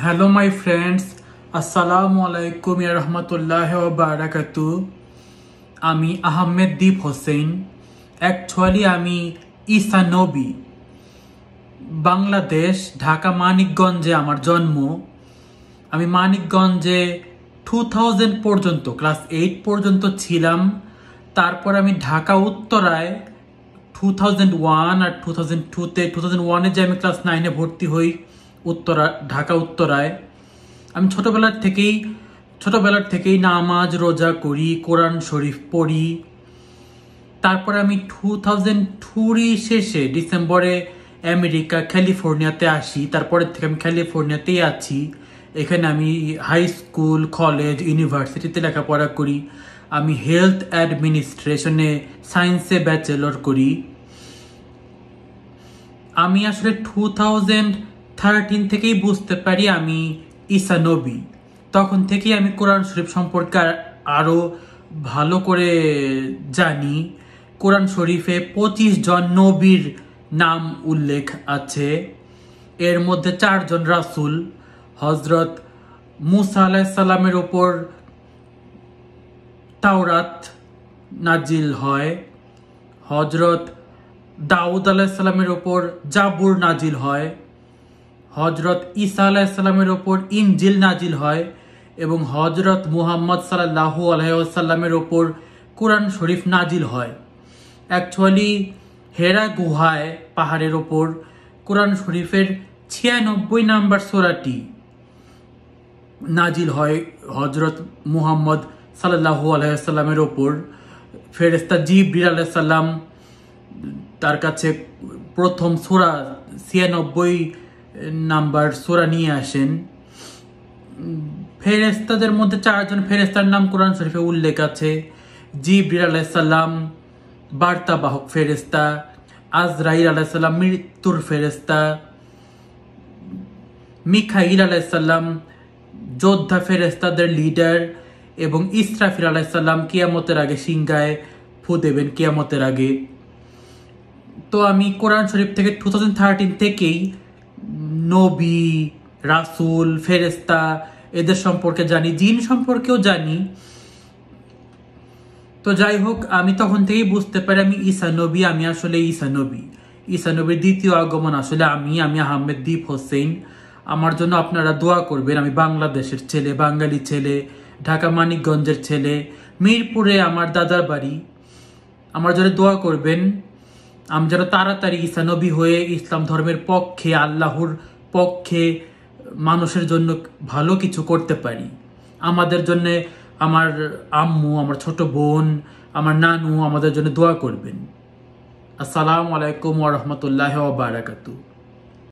Hello my friends, Assalamu alaikum ya rahmatullahi wa barakatuh. আমি আহমেদ দীপ Hossain. Actually আমি ঈসা নবী। বাংলাদেশ ঢাকা মানিকগঞ্জে আমার জন্ম। আমি মানিকগঞ্জে 2000 পর্যন্ত ক্লাস 8 পর্যন্ত ছিলাম। তারপর আমি ঢাকা উত্তরায় 2001 আর 2002-তে 2001-এ যে আমি ক্লাস 9-এ ভর্তি হই ঢাকা উত্তরায়। আমি ছোটবেলার থেকেই নামাজ রোজা করি, কোরআন শরীফ পড়ি। তারপর আমি 2002 শেষে ডিসেম্বরে আমেরিকা ক্যালিফোর্নিয়াতে আসি। তারপরের থেকে আমি ক্যালিফোর্নিয়াতেই আছি। এখানে আমি হাই স্কুল, কলেজ, ইউনিভার্সিটিতে লেখাপড়া করি। আমি হেলথ অ্যাডমিনিস্ট্রেশনে সায়েন্সে ব্যাচেলর করি। আমি আসলে 2013 থেকেই বুঝতে পারি আমি ঈসা নবী। তখন থেকেই আমি কোরআন শরীফ সম্পর্কে আরও ভালো করে জানি। কোরআন শরীফে 25 জন নবীর নাম উল্লেখ আছে। এর মধ্যে 4 জন রাসূল। হযরত মুসা আলাইহিস সালামের উপর তাওরাত নাজিল হয়। হযরত দাউদ আলাইহিস সালামের উপর জাবুর নাজিল হয়। হযরত ঈসা আলাইহিস সালামের উপর ইনজিল নাজিল হয় এবং হযরত মুহাম্মদ সাল্লাল্লাহু আলাইহি ওয়াসাল্লামের উপর কোরআন শরীফ নাজিল হয়। অ্যাকচুয়ালি হেরা গুহায় পাহাড়ের ওপর কোরআন শরীফের 96 নাম্বার সূরাটি নাজিল হয় হযরত মুহাম্মদ সাল্লাল্লাহু আলাইহি ওয়াসাল্লামের উপর। ফেরেশতা জিবরিল আলাইহিস সালাম তার কাছে প্রথম সূরা 96 নাম্বার সূরা নিয়ে আসেন। ফেরেশতাদের মধ্যে 4 জন ফেরেশতার নাম কোরআন শরীফে উল্লেখ আছে। জিবরিল আলাইহিস সালাম বার্তাবাহক ফেরেশতা, আজরাইল আলাইহিস সালাম মৃত্যুর ফেরেশতা, মিকাইল আলাইহিস সালাম যোদ্ধা ফেরেশতাদের লিডার এবং ইসরাফিল আলাইহিস সালাম কিয়ামতের আগে সিংহায় ফু দেবেন কিয়ামতের আগে। তো আমি কোরআন শরীফ থেকে 2013 থেকেই নবী, রাসূল, ফেরেশতা এদের সম্পর্কে জানি, জিন সম্পর্কেও জানি। তো যাই হোক, আমি তখন থেকেই বুঝতে পারি আমি ঈসা নবী। আমি আসলে ঈসা নবী। ঈসা নবীর দ্বিতীয় আগমন আসলে আমি আহমেদ দীপ হোসেন। আমার জন্য আপনারা দোয়া করবেন। আমি বাংলাদেশের ছেলে, বাঙালি ছেলে, ঢাকা মানিকগঞ্জের ছেলে, মিরপুরে আমার দাদার বাড়ি। আমার জন্য দোয়া করবেন আমি যেন তাড়াতাড়ি ঈসা নবী হয়ে ইসলাম ধর্মের পক্ষে, আল্লাহর পক্ষে মানুষের জন্য ভালো কিছু করতে পারি। আমাদের জন্য আমার আম্মু, আমার ছোট বোন, আমার নানু আমাদের জন্য দোয়া করবেন। আসসালামু আলাইকুম ওয়া রাহমাতুল্লাহি ওয়া বারাকাতুহু।